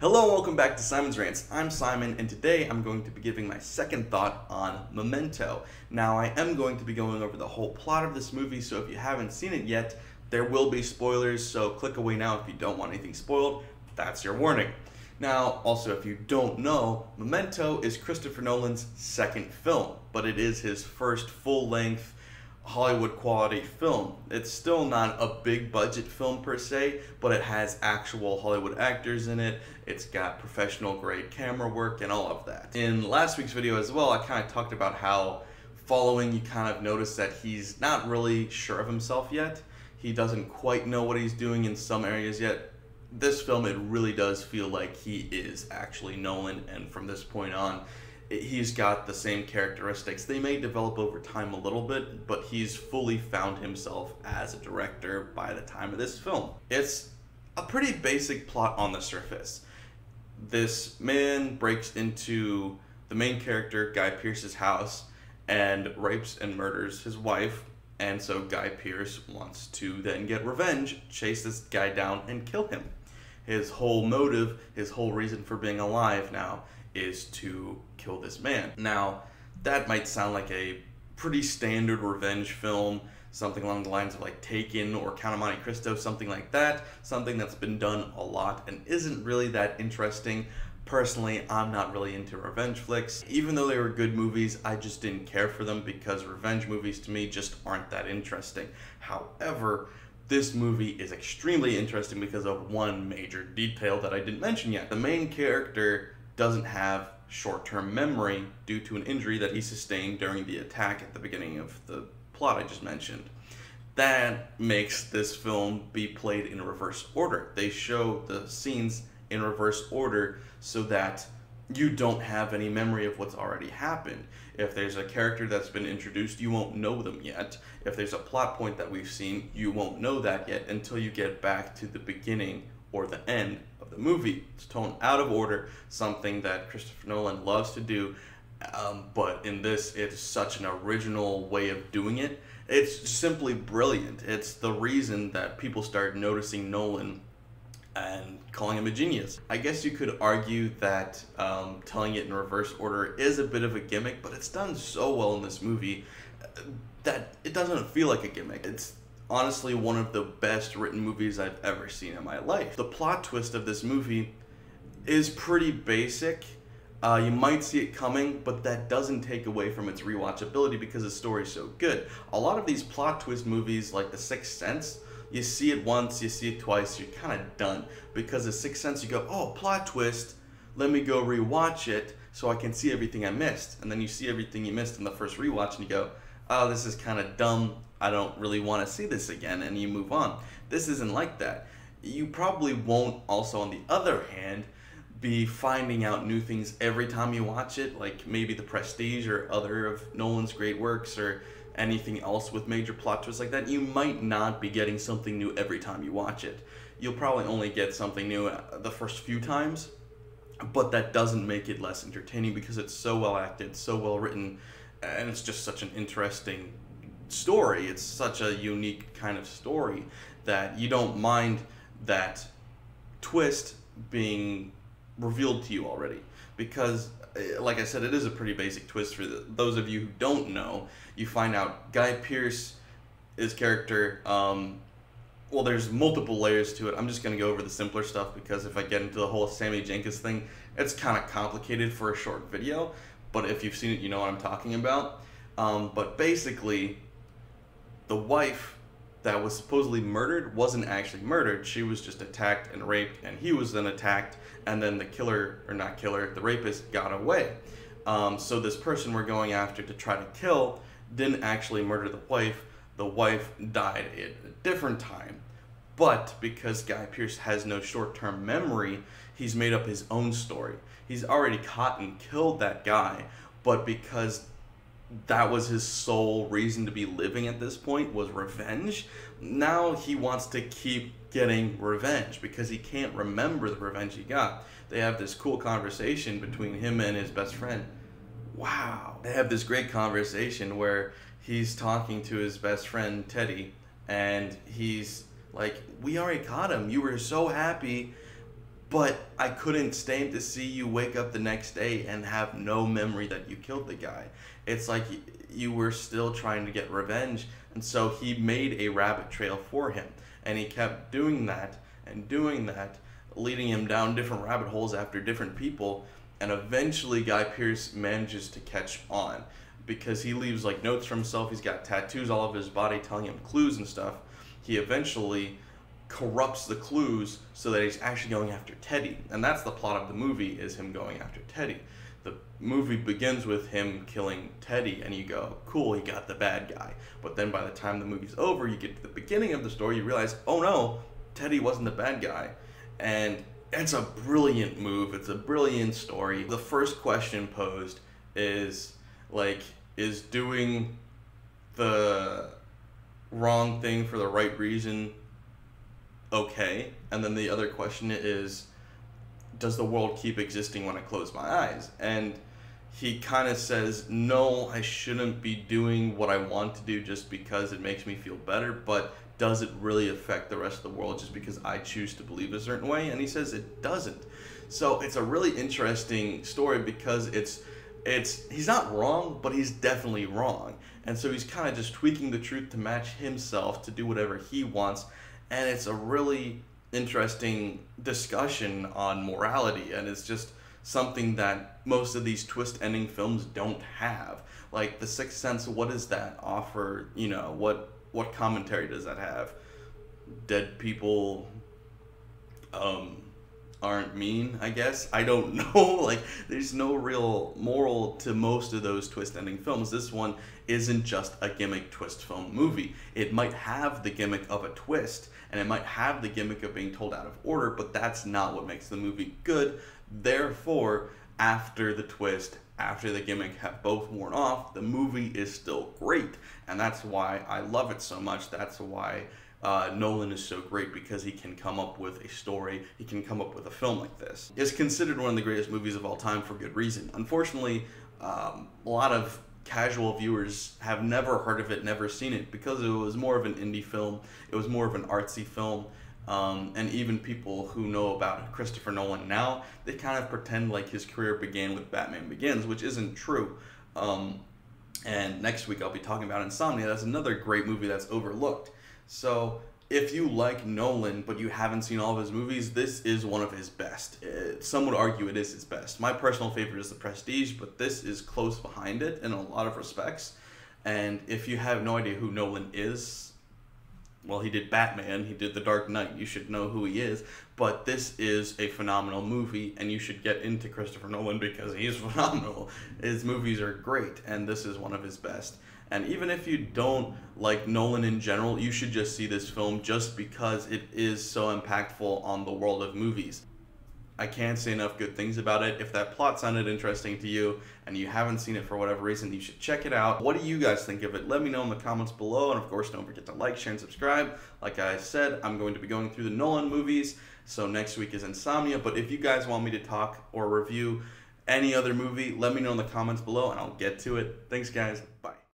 Hello and welcome back to Simon's Rants. I'm Simon, and today I'm going to be giving my second thought on Memento. Now, I am going to be going over the whole plot of this movie, so if you haven't seen it yet, there will be spoilers, so click away now if you don't want anything spoiled. That's your warning. Now, also, if you don't know, Memento is Christopher Nolan's second film, but it is his first full-length Hollywood quality film. It's still not a big budget film per se, but it has actual Hollywood actors in it. It's got professional grade camera work and all of that. In last week's video as well, I kind of talked about how following, you kind of notice that he's not really sure of himself yet. He doesn't quite know what he's doing in some areas yet. This film, it really does feel like he is actually Nolan, and from this point on, he's got the same characteristics. They may develop over time a little bit, but he's fully found himself as a director by the time of this film. It's a pretty basic plot on the surface. This man breaks into the main character, Guy Pearce's house, and rapes and murders his wife, and so Guy Pearce wants to then get revenge, chase this guy down, and kill him. His whole motive, his whole reason for being alive now, is to kill this man. Now, that might sound like a pretty standard revenge film, something along the lines of like Taken or Count of Monte Cristo, something like that, something that's been done a lot and isn't really that interesting. Personally, I'm not really into revenge flicks. Even though they were good movies, I just didn't care for them because revenge movies to me just aren't that interesting. However, this movie is extremely interesting because of one major detail that I didn't mention yet. The main character doesn't have short-term memory due to an injury that he sustained during the attack at the beginning of the plot I just mentioned. That makes this film be played in reverse order. They show the scenes in reverse order so that you don't have any memory of what's already happened. If there's a character that's been introduced, you won't know them yet. If there's a plot point that we've seen, you won't know that yet until you get back to the beginning or the end of the movie. It's toned out of order, something that Christopher Nolan loves to do, but in this, it's such an original way of doing it. It's simply brilliant. It's the reason that people start noticing Nolan and calling him a genius. I guess you could argue that telling it in reverse order is a bit of a gimmick, but it's done so well in this movie that it doesn't feel like a gimmick. It's honestly one of the best written movies I've ever seen in my life. The plot twist of this movie is pretty basic. You might see it coming, but that doesn't take away from its rewatchability because the story's so good. A lot of these plot twist movies, like The Sixth Sense, you see it once, you see it twice, you're kind of done. Because The Sixth Sense, you go, oh, plot twist, let me go rewatch it so I can see everything I missed. And then you see everything you missed in the first rewatch and you go, oh, this is kind of dumb, I don't really want to see this again, and you move on. This isn't like that. You probably won't also, on the other hand, be finding out new things every time you watch it, like maybe The Prestige or other of Nolan's great works or anything else with major plot twists like that. You might not be getting something new every time you watch it. You'll probably only get something new the first few times, but that doesn't make it less entertaining because it's so well acted, so well written, and it's just such an interesting story. It's such a unique kind of story that you don't mind that twist being revealed to you already, because like I said, it is a pretty basic twist. For those of you who don't know, you find out Guy Pearce, his character, well, there's multiple layers to it. I'm just going to go over the simpler stuff because if I get into the whole Sammy Jenkins thing, it's kind of complicated for a short video, but if you've seen it, you know what I'm talking about. But basically, the wife that was supposedly murdered wasn't actually murdered. She was just attacked and raped, and he was then attacked, and then the killer, or not killer, the rapist got away. So this person we're going after to try to kill didn't actually murder the wife. The wife died at a different time. But because Guy Pearce has no short-term memory, he's made up his own story. He's already caught and killed that guy, but because that was his sole reason to be living at this point, was revenge, now he wants to keep getting revenge because he can't remember the revenge he got. They have this cool conversation between him and his best friend. Wow. They have this great conversation where he's talking to his best friend, Teddy, and he's like, we already caught him. You were so happy but I couldn't stand to see you wake up the next day and have no memory that you killed the guy. It's like you were still trying to get revenge, and so he made a rabbit trail for him, and he kept doing that and doing that, leading him down different rabbit holes after different people, and eventually Guy Pearce manages to catch on, because he leaves like notes for himself. He's got tattoos all over his body telling him clues and stuff. He eventually corrupts the clues so that he's actually going after Teddy, and that's the plot of the movie, is him going after Teddy. The movie begins with him killing Teddy, and you go, cool, he got the bad guy. But then by the time the movie's over, you get to the beginning of the story, you realize, oh no, Teddy wasn't the bad guy. And it's a brilliant move. It's a brilliant story. The first question posed is, like, is doing the wrong thing for the right reason okay? And then the other question is, does the world keep existing when I close my eyes? And he kind of says, no, I shouldn't be doing what I want to do just because it makes me feel better, but does it really affect the rest of the world just because I choose to believe a certain way? And he says it doesn't. So it's a really interesting story, because he's not wrong, but he's definitely wrong. And so he's kind of just tweaking the truth to match himself, to do whatever he wants. And it's a really interesting discussion on morality, and it's just something that most of these twist ending films don't have. Like The Sixth Sense, what does that offer? You know, what commentary does that have? Dead people aren't mean, I guess. I don't know. Like, there's no real moral to most of those twist ending films. This one isn't just a gimmick twist film movie. It might have the gimmick of a twist, and it might have the gimmick of being told out of order, but that's not what makes the movie good. Therefore, after the twist, after the gimmick have both worn off, the movie is still great. And that's why I love it so much. That's why Nolan is so great, because he can come up with a story, he can come up with a film like this. It's considered one of the greatest movies of all time for good reason. Unfortunately, a lot of casual viewers have never heard of it, never seen it, because it was more of an indie film, it was more of an artsy film, and even people who know about Christopher Nolan now, they kind of pretend like his career began with Batman Begins, which isn't true. And next week I'll be talking about Insomnia. That's another great movie that's overlooked. So if you like Nolan, but you haven't seen all of his movies, this is one of his best. Some would argue it is his best. My personal favorite is The Prestige, but this is close behind it in a lot of respects. And if you have no idea who Nolan is, well, he did Batman, he did The Dark Knight, you should know who he is. But this is a phenomenal movie, and you should get into Christopher Nolan because he's phenomenal. His movies are great, and this is one of his best. And even if you don't like Nolan in general, you should just see this film just because it is so impactful on the world of movies. I can't say enough good things about it. If that plot sounded interesting to you and you haven't seen it for whatever reason, you should check it out. What do you guys think of it? Let me know in the comments below. And of course, don't forget to like, share, and subscribe. Like I said, I'm going to be going through the Nolan movies. So next week is Insomnia. But if you guys want me to talk or review any other movie, let me know in the comments below and I'll get to it. Thanks, guys. Bye.